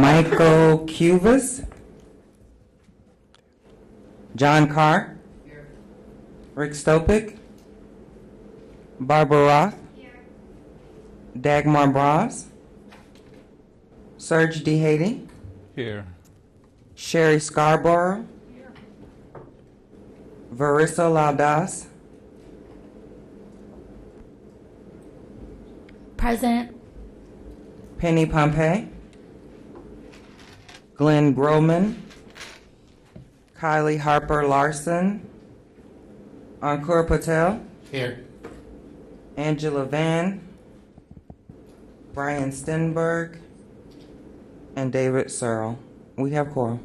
Michael Cuvas. John Carr. Here. Rick Stopik. Barbara Roth. Here. Dagmar Bras. Serge DeHady. Here. Sherry Scarborough. Here. Varissa Laudas. Present. Penny Pompey. Glenn Groman. Kylie Harper Larson. Ankur Patel. Here. Angela Van. Brian Stenberg. And David Searle. We have quorum.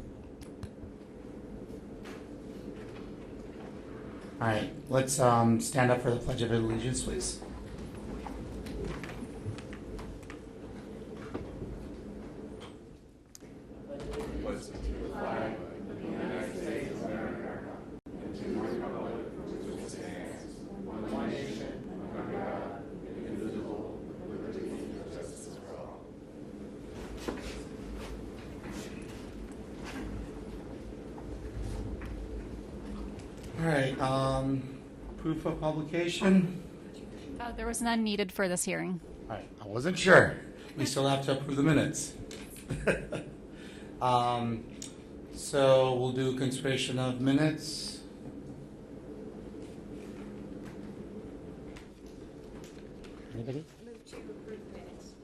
All right, let's stand up for the Pledge of Allegiance, please. All right, proof of publication. There was none needed for this hearing. All right, I wasn't sure. We still have to approve the minutes. So we'll do consideration of minutes. Anybody? Move to approve minutes.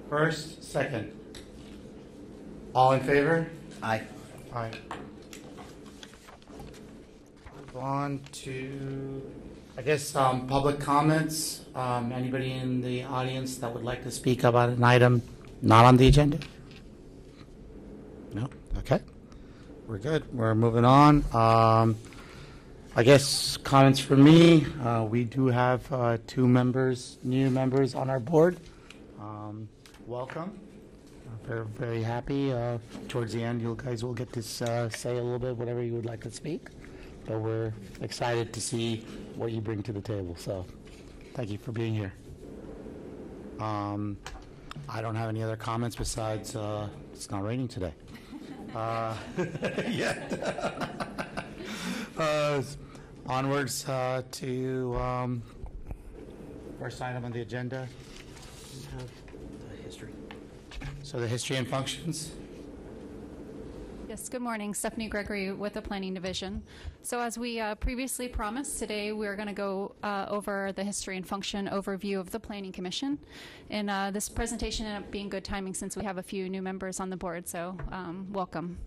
First, second. All in favor? Aye. Aye. Move on to, I guess, public comments. Anybody in the audience that would like to speak about an item not on the agenda? No? Okay. We're good. We're moving on. I guess comments from me. We do have two new members on our board. Welcome. We're very happy. Towards the end, you guys will get to say a little bit, whatever you would like to speak. But we're excited to see what you bring to the table. So thank you for being here. I don't have any other comments besides it's not raining today. Onwards to first item on the agenda. History. So the history and functions. Yes, good morning. Stephanie Gregory with the Planning Division. So as we previously promised, today we're going to go over the history and function overview of the Planning Commission. And this presentation ended up being good timing since we have a few new members on the board, so welcome.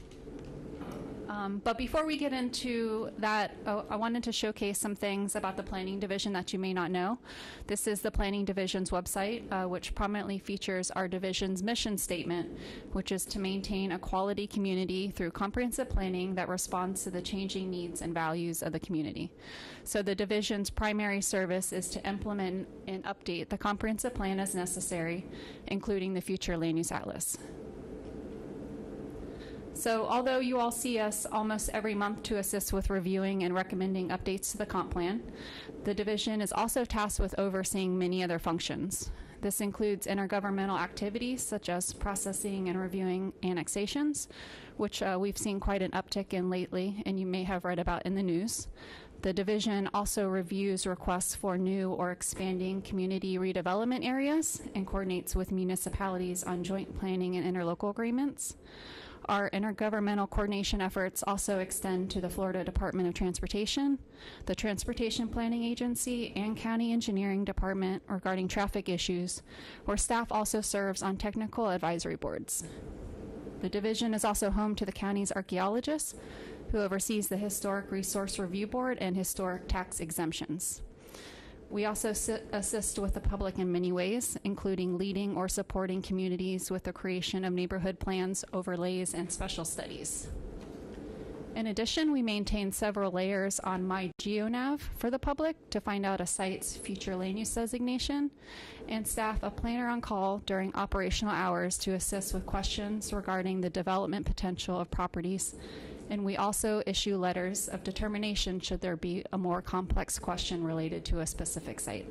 But before we get into that, I wanted to showcase some things about the Planning Division that you may not know. This is the Planning Division's website, which prominently features our division's mission statement, which is to maintain a quality community through comprehensive planning that responds to the changing needs and values of the community. So the division's primary service is to implement and update the comprehensive plan as necessary, including the future land use atlas. So although you all see us almost every month to assist with reviewing and recommending updates to the comp plan, the division is also tasked with overseeing many other functions. This includes intergovernmental activities such as processing and reviewing annexations, which we've seen quite an uptick in lately, and you may have read about in the news. The division also reviews requests for new or expanding community redevelopment areas and coordinates with municipalities on joint planning and interlocal agreements. Our intergovernmental coordination efforts also extend to the Florida Department of Transportation, the Transportation Planning Agency, and County Engineering Department regarding traffic issues, where staff also serves on technical advisory boards. The division is also home to the county's archaeologist, who oversees the Historic Resource Review Board and historic tax exemptions. We also assist with the public in many ways, including leading or supporting communities with the creation of neighborhood plans, overlays, and special studies. In addition, we maintain several layers on MyGeoNav for the public to find out a site's future land use designation, and staff a planner on call during operational hours to assist with questions regarding the development potential of properties. And we also issue letters of determination should there be a more complex question related to a specific site.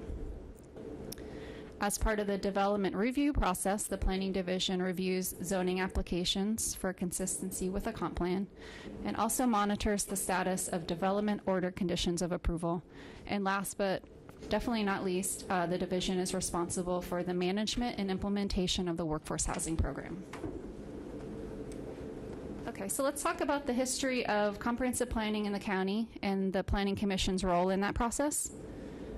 As part of the development review process, the Planning Division reviews zoning applications for consistency with the comp plan and also monitors the status of development order conditions of approval. And last but definitely not least, the division is responsible for the management and implementation of the workforce housing program. Okay, so let's talk about the history of comprehensive planning in the county and the Planning Commission's role in that process.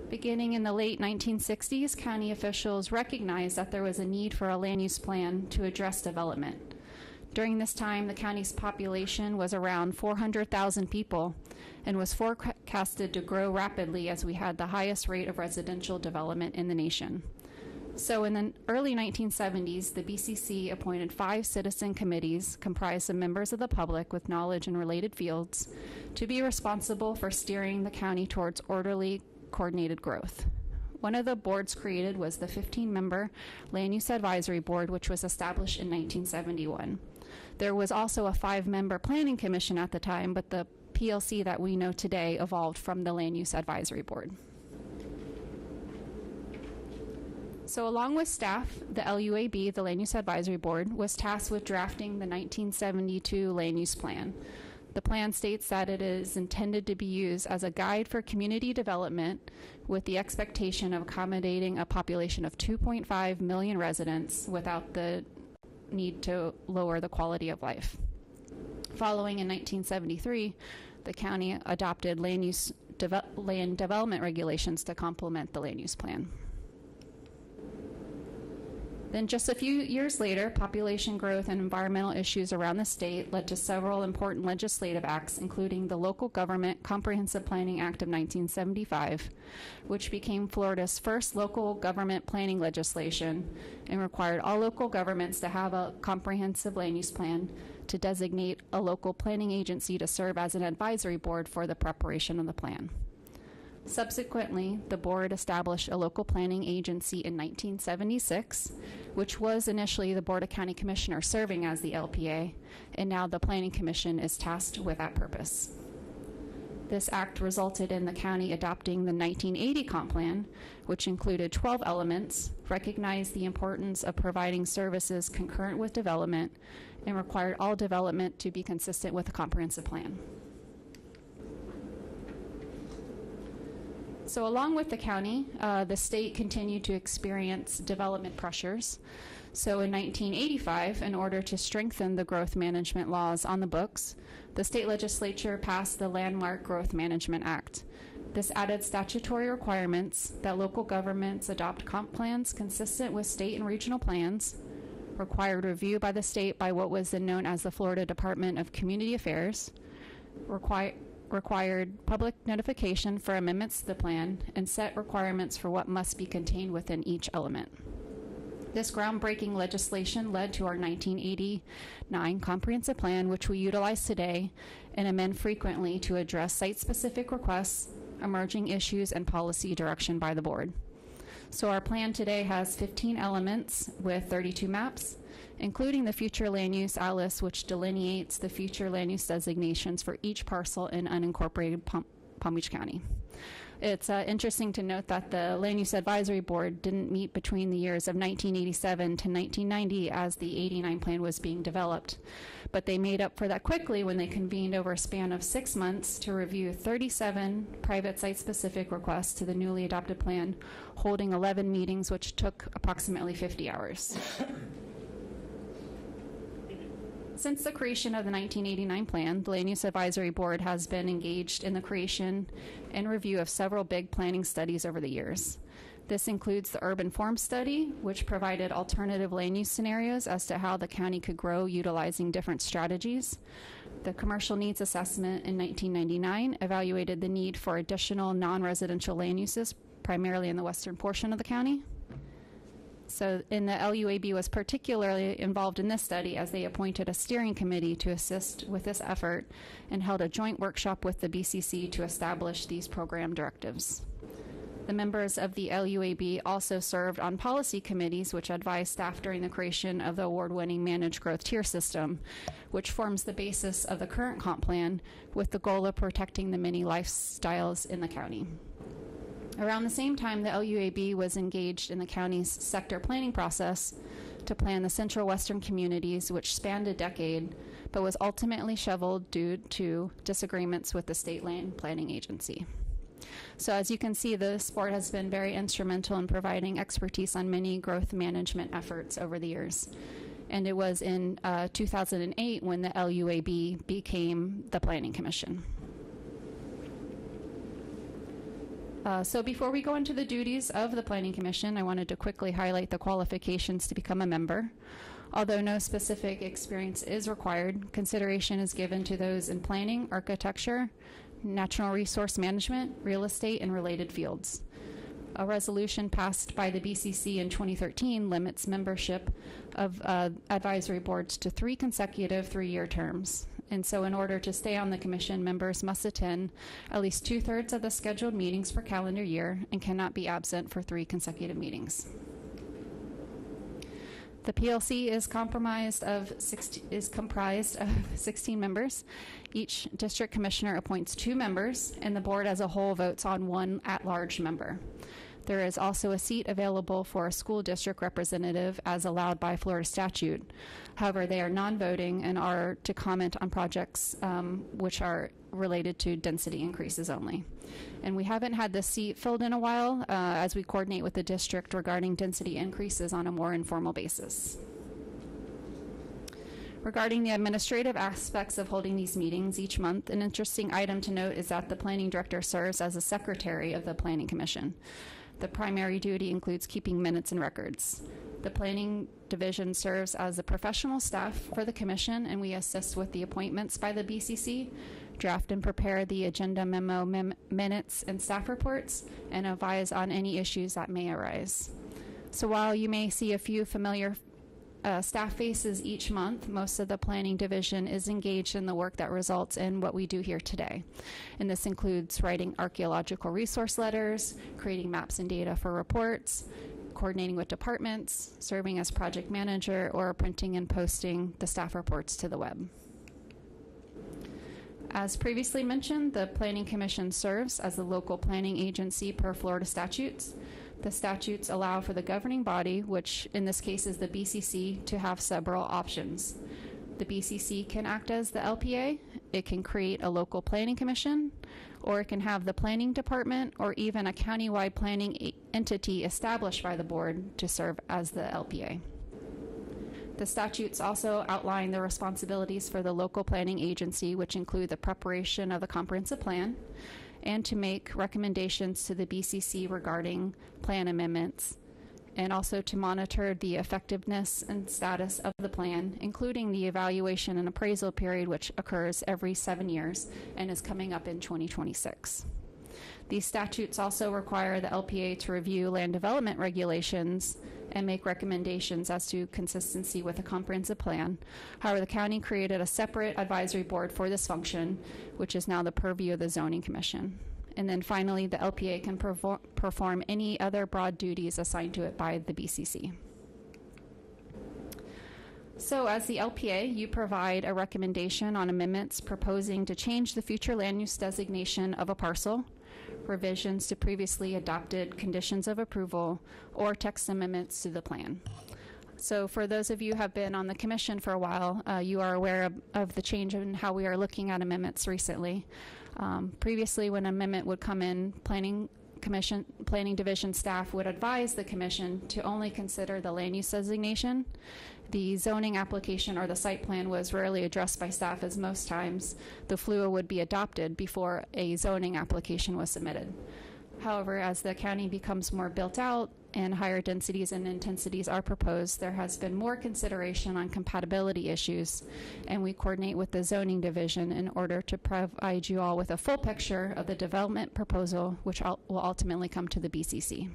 Beginning in the late 1960s, county officials recognized that there was a need for a land use plan to address development. During this time, the county's population was around 400,000 people and was forecasted to grow rapidly as we had the highest rate of residential development in the nation. So in the early 1970s, the BCC appointed 5 citizen committees comprised of members of the public with knowledge in related fields to be responsible for steering the county towards orderly, coordinated growth. One of the boards created was the 15-member Land Use Advisory Board, which was established in 1971. There was also a 5-member Planning Commission at the time, but the PLC that we know today evolved from the Land Use Advisory Board. So along with staff, the LUAB, the Land Use Advisory Board, was tasked with drafting the 1972 Land Use Plan. The plan states that it is intended to be used as a guide for community development with the expectation of accommodating a population of 2.5 million residents without the need to lower the quality of life. Following in 1973, the county adopted land development regulations to complement the land use plan. Then just a few years later, population growth and environmental issues around the state led to several important legislative acts, including the Local Government Comprehensive Planning Act of 1975, which became Florida's first local government planning legislation and required all local governments to have a comprehensive land use plan to designate a local planning agency to serve as an advisory board for the preparation of the plan. Subsequently, the board established a local planning agency in 1976, which was initially the Board of County Commissioners serving as the LPA, and now the Planning Commission is tasked with that purpose. This act resulted in the county adopting the 1980 comp plan, which included 12 elements, recognized the importance of providing services concurrent with development, and required all development to be consistent with a comprehensive plan. So along with the county, the state continued to experience development pressures. So in 1985, in order to strengthen the growth management laws on the books, the state legislature passed the Landmark Growth Management Act. This added statutory requirements that local governments adopt comp plans consistent with state and regional plans, required review by the state by what was then known as the Florida Department of Community Affairs, required public notification for amendments to the plan, and set requirements for what must be contained within each element. This groundbreaking legislation led to our 1989 comprehensive plan, which we utilize today and amend frequently to address site-specific requests, emerging issues, and policy direction by the board. So our plan today has 15 elements with 32 maps, including the future land use atlas, which delineates the future land use designations for each parcel in unincorporated Palm Beach County. It's interesting to note that the Land Use Advisory Board didn't meet between the years of 1987 to 1990 as the 89 plan was being developed. But they made up for that quickly when they convened over a span of 6 months to review 37 private site-specific requests to the newly adopted plan, holding 11 meetings, which took approximately 50 hours. Since the creation of the 1989 plan, the Land Use Advisory Board has been engaged in the creation and review of several big planning studies over the years. This includes the Urban Form Study, which provided alternative land use scenarios as to how the county could grow utilizing different strategies. The Commercial Needs Assessment in 1999 evaluated the need for additional non-residential land uses, primarily in the western portion of the county. So, and the LUAB was particularly involved in this study as they appointed a steering committee to assist with this effort and held a joint workshop with the BCC to establish these program directives. The members of the LUAB also served on policy committees which advised staff during the creation of the award-winning Managed Growth Tier System, which forms the basis of the current comp plan with the goal of protecting the many lifestyles in the county. Around the same time, the LUAB was engaged in the county's sector planning process to plan the Central Western communities, which spanned a decade, but was ultimately shoveled due to disagreements with the state land planning agency. So as you can see, this board has been very instrumental in providing expertise on many growth management efforts over the years. And it was in 2008 when the LUAB became the Planning Commission. So before we go into the duties of the Planning Commission, I wanted to quickly highlight the qualifications to become a member. Although no specific experience is required, consideration is given to those in planning, architecture, natural resource management, real estate, and related fields. A resolution passed by the BCC in 2013 limits membership of advisory boards to 3 consecutive 3-year terms. And so in order to stay on the commission, members must attend at least 2/3 of the scheduled meetings per calendar year and cannot be absent for 3 consecutive meetings. The PLC is comprised of 16 members. Each district commissioner appoints 2 members, and the board as a whole votes on 1 at-large member. There is also a seat available for a school district representative as allowed by Florida statute. However, they are non-voting and are to comment on projects which are related to density increases only. And we haven't had this seat filled in a while as we coordinate with the district regarding density increases on a more informal basis. Regarding the administrative aspects of holding these meetings each month, an interesting item to note is that the planning director serves as the secretary of the Planning Commission. The primary duty includes keeping minutes and records. The planning division serves as the professional staff for the commission, and we assist with the appointments by the BCC, draft and prepare the agenda memo, minutes, and staff reports, and advise on any issues that may arise. So while you may see a few familiar staff faces each month, most of the planning division is engaged in the work that results in what we do here today. And this includes writing archaeological resource letters, creating maps and data for reports, coordinating with departments, serving as project manager, or printing and posting the staff reports to the web. As previously mentioned, the Planning Commission serves as the local planning agency per Florida statutes. The statutes allow for the governing body, which in this case is the BCC, to have several options. The BCC can act as the LPA, it can create a local planning commission, or it can have the planning department or even a countywide planning entity established by the board to serve as the LPA. The statutes also outline the responsibilities for the local planning agency, which include the preparation of the comprehensive plan and to make recommendations to the BCC regarding plan amendments, and also to monitor the effectiveness and status of the plan, including the evaluation and appraisal period, which occurs every 7 years and is coming up in 2026. These statutes also require the LPA to review land development regulations and make recommendations as to consistency with a comprehensive plan. However, the county created a separate advisory board for this function, which is now the purview of the Zoning Commission. And then finally, the LPA can perform any other broad duties assigned to it by the BCC. So as the LPA, you provide a recommendation on amendments proposing to change the future land use designation of a parcel, revisions to previously adopted conditions of approval, or text amendments to the plan. So for those of you who have been on the commission for a while, you are aware of the change in how we are looking at amendments recently. Previously, when an amendment would come in, planning division staff would advise the commission to only consider the land use designation. The zoning application or the site plan was rarely addressed by staff, as most times the FLUA would be adopted before a zoning application was submitted. However, as the county becomes more built out and higher densities and intensities are proposed, there has been more consideration on compatibility issues, and we coordinate with the zoning division in order to provide you all with a full picture of the development proposal, which will ultimately come to the BCC.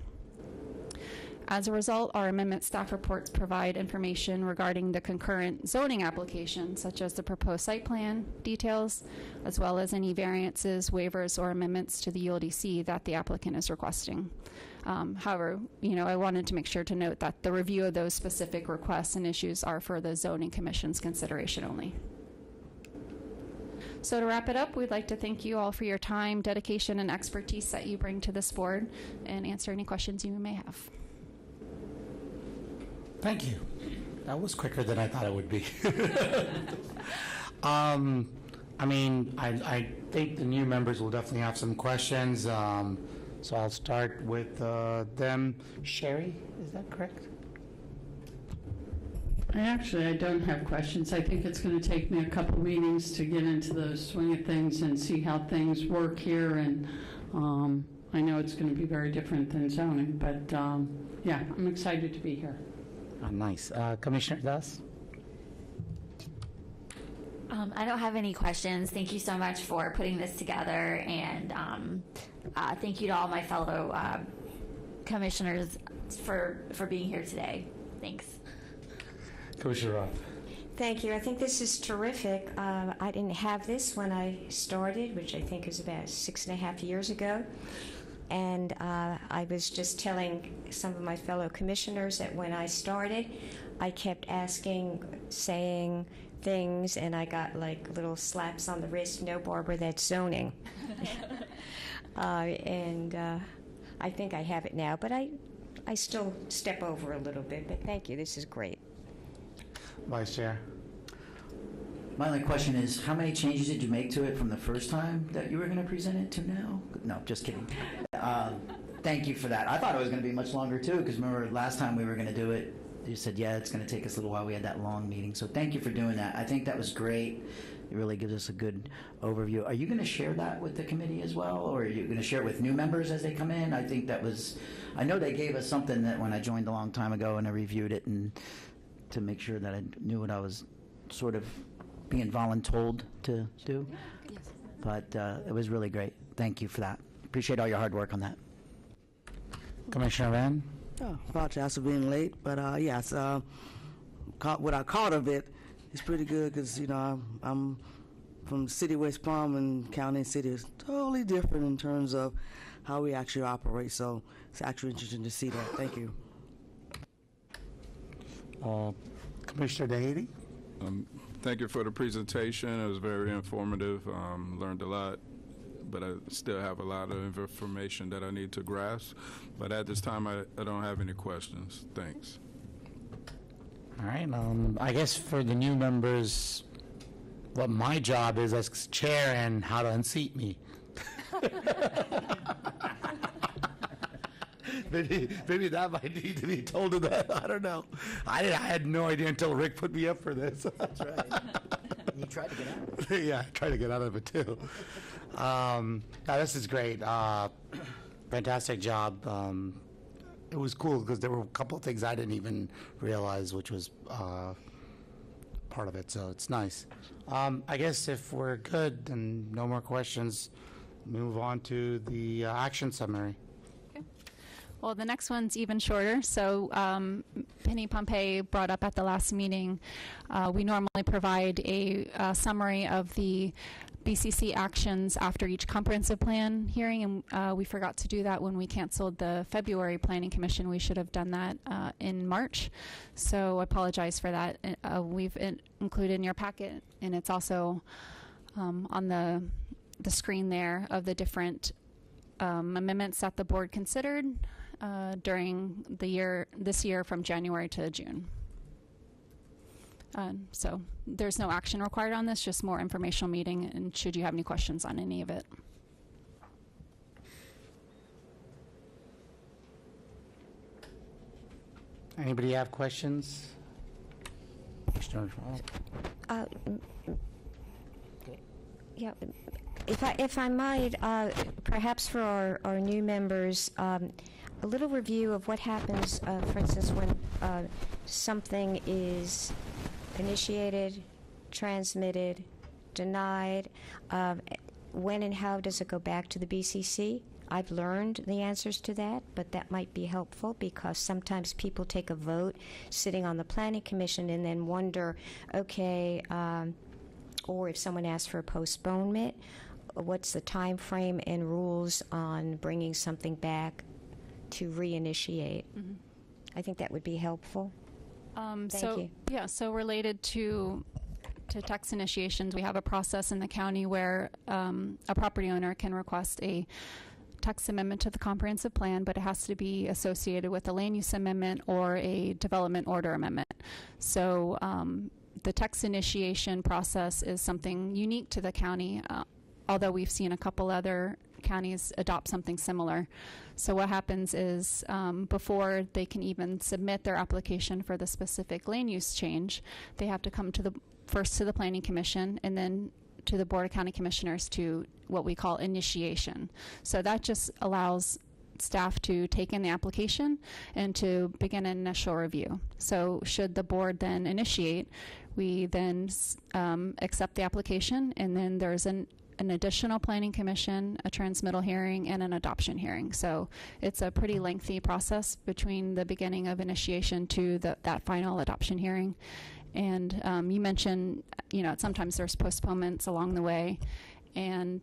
As a result, our amendment staff reports provide information regarding the concurrent zoning application, such as the proposed site plan details, as well as any variances, waivers, or amendments to the ULDC that the applicant is requesting. However, I wanted to make sure to note that the review of those specific requests and issues are for the Zoning Commission's consideration only. So to wrap it up, we'd like to thank you all for your time, dedication, and expertise that you bring to this board and answer any questions you may have. Thank you. That was quicker than I thought it would be. I think the new members will definitely have some questions. So I'll start with them. Sherry, is that correct? I don't have questions. I think it's going to take me a couple meetings to get into the swing of things and see how things work here. And I know it's going to be very different than zoning, but yeah, I'm excited to be here. Oh, nice. Commissioner Das? I don't have any questions. Thank you so much for putting this together, and thank you to all my fellow commissioners for being here today. Thanks. Commissioner Roth? Thank you. I think this is terrific. I didn't have this when I started, which I think was about 6.5 years ago. And I was just telling some of my fellow commissioners that when I started, I kept asking, saying things, and I got like little slaps on the wrist. No, Barbara, that's zoning. And I think I have it now, but I still step over a little bit. But thank you. This is great. Vice Chair? My only question is, how many changes did you make to it from the first time that you were going to present it to now? No, just kidding. Thank you for that. I thought it was going to be much longer too, because remember last time we were going to do it, you said, yeah, it's going to take us a little while. We had that long meeting. So thank you for doing that. I think that was great. It really gives us a good overview. Are you going to share that with the committee as well, or are you going to share it with new members as they come in? I think that was, I know they gave us something that when I joined a long time ago and I reviewed it and to make sure that I knew what I was sort of being voluntold to do. But it was really great. Thank you for that. Appreciate all your hard work on that. Commissioner Van? Oh, apologize for being late, but yes, what I caught of it is pretty good because, you know, I'm from the city of West Palm, and county and city is totally different in terms of how we actually operate, so it's actually interesting to see that. Thank you. Commissioner Dahady? Thank you for the presentation. It was very informative. Learned a lot, but I still have a lot of information that I need to grasp. But at this time, I don't have any questions. Thanks. All right. I guess for the new members, what my job is as chair and how to unseat me. Maybe that might need to be told to them. I don't know. I had no idea until Rick put me up for this. That's right. You tried to get out. Yeah, I tried to get out of it too. No, this is great. Fantastic job. It was cool because there were a couple of things I didn't even realize, which was part of it. So it's nice. I guess if we're good and no more questions, move on to the action summary. Well, the next one's even shorter. So Penny Pompey brought up at the last meeting, we normally provide a summary of the BCC actions after each comprehensive plan hearing, and we forgot to do that when we canceled the February Planning Commission. We should have done that in March, so I apologize for that. We've included in your packet, and it's also on the screen there of the different amendments that the board considered during this year from January to June. So there's no action required on this, just more informational meeting, and should you have any questions on any of it. Anybody have questions? Yeah, if I might, perhaps for our new members, a little review of what happens, for instance, when something is initiated, transmitted, denied. When and how does it go back to the BCC? I've learned the answers to that, but that might be helpful because sometimes people take a vote sitting on the Planning Commission and then wonder, okay, or if someone asks for a postponement, what's the time frame and rules on bringing something back to reinitiate? Mm-hmm. I think that would be helpful. Thank you. Yeah, so related to to tax initiations, we have a process in the county where a property owner can request a text amendment to the comprehensive plan, but it has to be associated with a land use amendment or a development order amendment. So the text initiation process is something unique to the county, although we've seen a couple other counties adopt something similar. So what happens is before they can even submit their application for the specific land use change, they have to come to first to the Planning Commission and then to the Board of County Commissioners to what we call initiation. So that just allows staff to take in the application and to begin an initial review. So should the board then initiate, we then accept the application, and then there's an additional Planning Commission, a transmittal hearing, and an adoption hearing. So it's a pretty lengthy process between the beginning of initiation to that final adoption hearing. And you mentioned, sometimes there's postponements along the way, and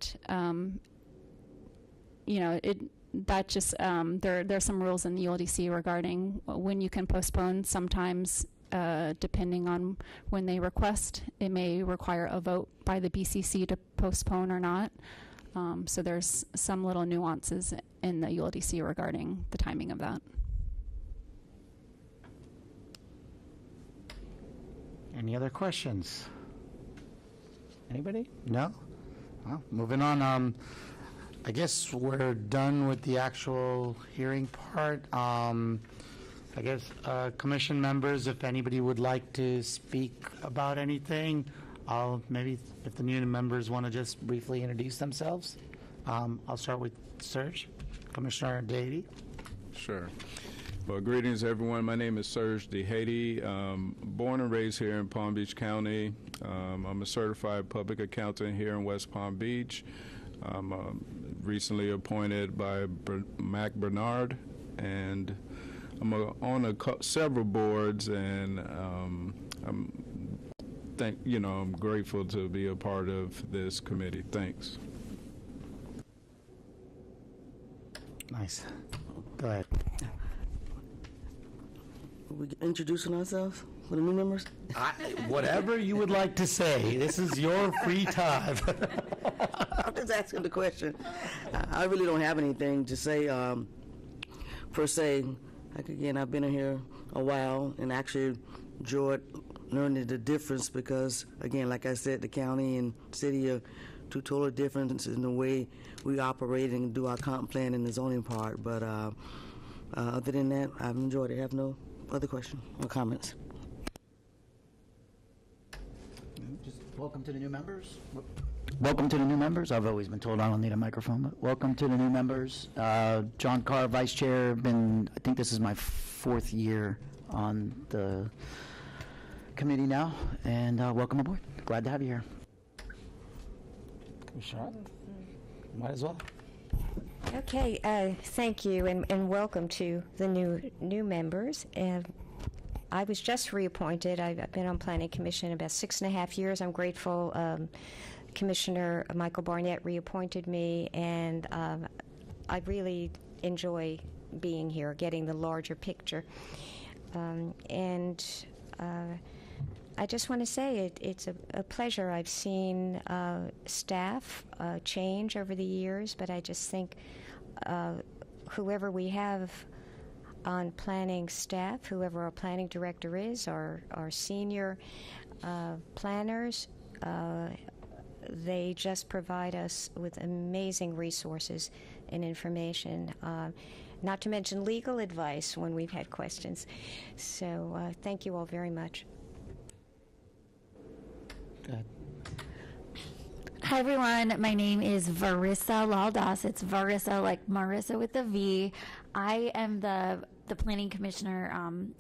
that just there's some rules in the ULDC regarding when you can postpone. Sometimes, depending on when they request, it may require a vote by the BCC to postpone or not. So there's some little nuances in the ULDC regarding the timing of that. Any other questions? Anybody? No? Well, moving on. I guess we're done with the actual hearing part. I guess commission members, if anybody would like to speak about anything, maybe if the new members want to just briefly introduce themselves. I'll start with Serge, Commissioner Dehaty. Sure. Well, greetings, everyone. My name is Serge Dehaty. Born and raised here in Palm Beach County. I'm a certified public accountant here in West Palm Beach. I'm recently appointed by Mac Bernard, and I'm on several boards, and I'm grateful to be a part of this committee. Thanks. Nice. Go ahead. Are we introducing ourselves for the new members? Whatever you would like to say. This is your free time. I'm just asking the question. I really don't have anything to say per se. Like, again, I've been in here a while and actually enjoyed learning the difference because, again, like I said, the county and city are two totally different in the way we operate and do our comp plan and the zoning part. But other than that, I've enjoyed it. I have no other question or comments. Just welcome to the new members. Welcome to the new members. I've always been told I don't need a microphone, but welcome to the new members. John Carr, Vice Chair. I think this is my 4th year on the committee now, and welcome aboard. Glad to have you here. Commissioner, might as well. Okay, thank you, and welcome to the new members. I was just reappointed. I've been on Planning Commission about 6.5 years. I'm grateful Commissioner Michael Barnett reappointed me, and I really enjoy being here, getting the larger picture. I just want to say it's a pleasure. I've seen staff change over the years, but I just think whoever we have on planning staff, whoever our planning director is, our senior planners, they just provide us with amazing resources and information, not to mention legal advice when we've had questions. So thank you all very much. Go ahead. Hi, everyone. My name is Varissa Laldas. It's Varissa, like Marissa with a V. I am the planning commissioner.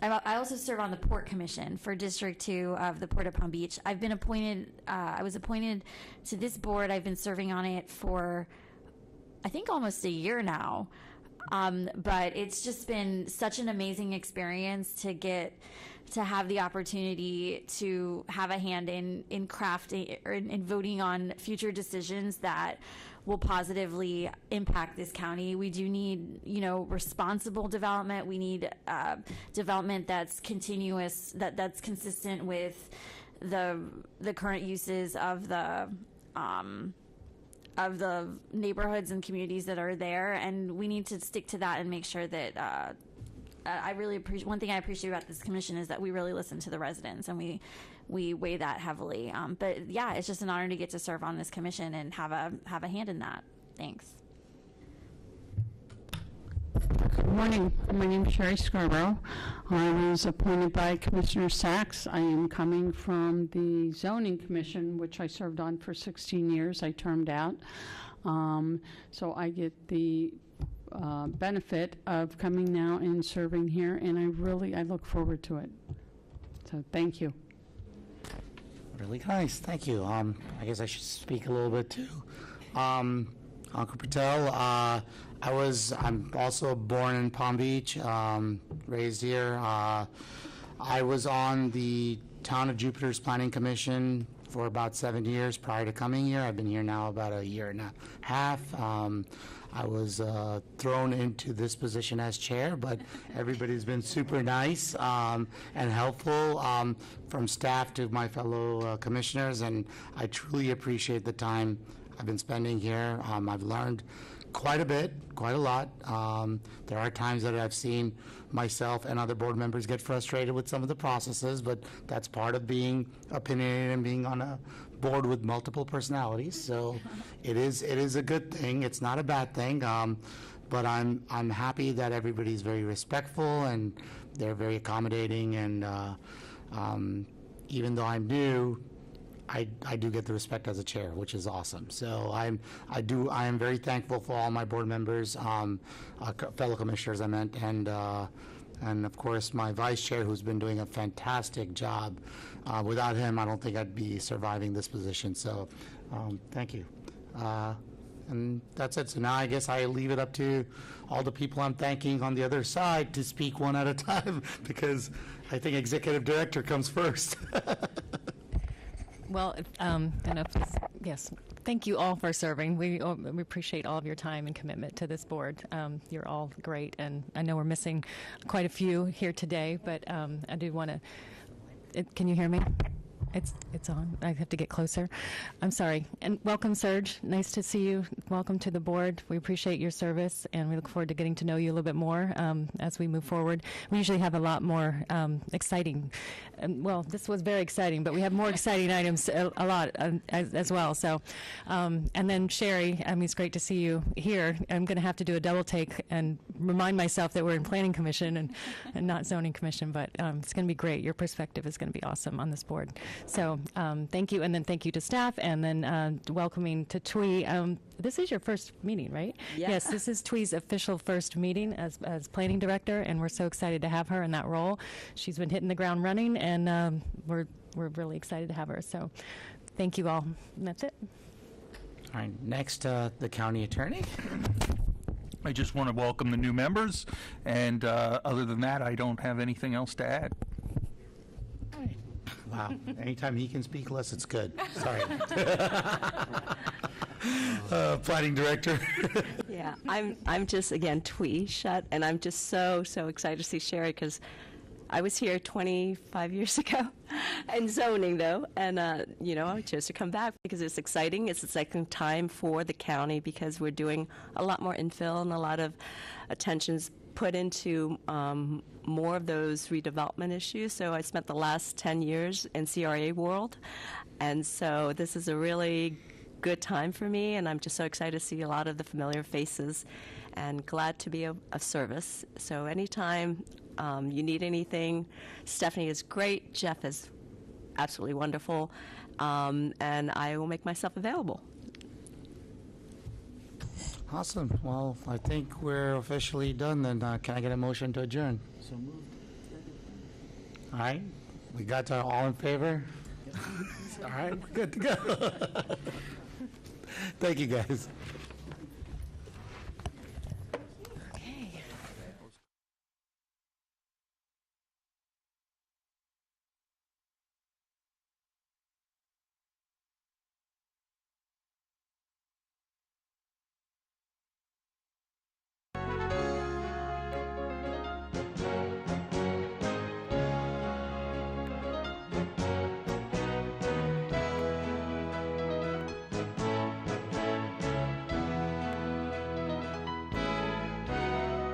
I also serve on the Port Commission for District 2 of the Port of Palm Beach. I've been appointed, I was appointed to this board. I've been serving on it for, I think, almost a year now. But it's just been such an amazing experience to have the opportunity to have a hand in crafting or in voting on future decisions that will positively impact this county. We do need, responsible development. We need development that's continuous, that's consistent with the current uses of the neighborhoods and communities that are there, and we need to stick to that and make sure that I really appreciate. One thing I appreciate about this commission is that we really listen to the residents, and we weigh that heavily. But yeah, it's just an honor to get to serve on this commission and have a hand in that. Thanks. Good morning. My name is Sherry Scarborough. I was appointed by Commissioner Sachs. I am coming from the Zoning Commission, which I served on for 16 years. I termed out. So I get the benefit of coming now and serving here, and I look forward to it. So thank you. Really nice, thank you. I guess I should speak a little bit too. Uncle Patel, I'm also born in Palm Beach, raised here. I was on the Town of Jupiter's Planning Commission for about 7 years prior to coming here. I've been here now about a year and a half. I was thrown into this position as chair, but everybody's been super nice and helpful, from staff to my fellow commissioners, and I truly appreciate the time I've been spending here. I've learned quite a bit, quite a lot. There are times that I've seen myself and other board members get frustrated with some of the processes, but that's part of being opinionated and being on a board with multiple personalities. So it is a good thing. It's not a bad thing. But I'm happy that everybody's very respectful and they're very accommodating. And even though I'm new, I do get the respect as a chair, which is awesome. So I am very thankful for all my board members, fellow commissioners, I meant, and of course my vice chair, who's been doing a fantastic job. Without him, I don't think I'd be surviving this position. So thank you. And that's it. So now I guess I leave it up to all the people I'm thanking on the other side to speak one at a time, because I think executive director comes first. Well, yes, thank you all for serving. We appreciate all of your time and commitment to this board. You're all great, and I know we're missing quite a few here today, but I do want to, can you hear me? It's on. I have to get closer. I'm sorry. And welcome, Serge. Nice to see you. Welcome to the board. We appreciate your service, and we look forward to getting to know you a little bit more as we move forward. We usually have a lot more exciting. Well, this was very exciting, but we have more exciting items a lot as well. So, and then Sherry, I mean, it's great to see you here. I'm going to have to do a double take and remind myself that we're in Planning Commission and not Zoning Commission, but it's going to be great. Your perspective is going to be awesome on this board. So thank you, and then thank you to staff, and then welcoming to Twee. This is your first meeting, right? Yeah. Yes, this is Twee's official first meeting as planning director, and we're so excited to have her in that role. She's been hitting the ground running, and we're really excited to have her. So thank you all. And that's it. All right, next, the county attorney. I just want to welcome the new members, and other than that, I don't have anything else to add. Wow, anytime he can speak less, it's good. Sorry. Planning director. Yeah, I'm just, again, Twee Shutt, and I'm just so excited to see Sherry, because I was here 25 years ago in zoning, though, and, I chose to come back because it's exciting. It's the second time for the county because we're doing a lot more infill and a lot of attention's put into more of those redevelopment issues. So I spent the last 10 years in CRA world, and so this is a really good time for me, and I'm just so excited to see a lot of the familiar faces and glad to be of service. So anytime you need anything, Stephanie is great, Jeff is absolutely wonderful, and I will make myself available. Awesome. Well, I think we're officially done then. Can I get a motion to adjourn? So moved. All right. We got to all in favor? All right. We're good to go. Thank you, guys.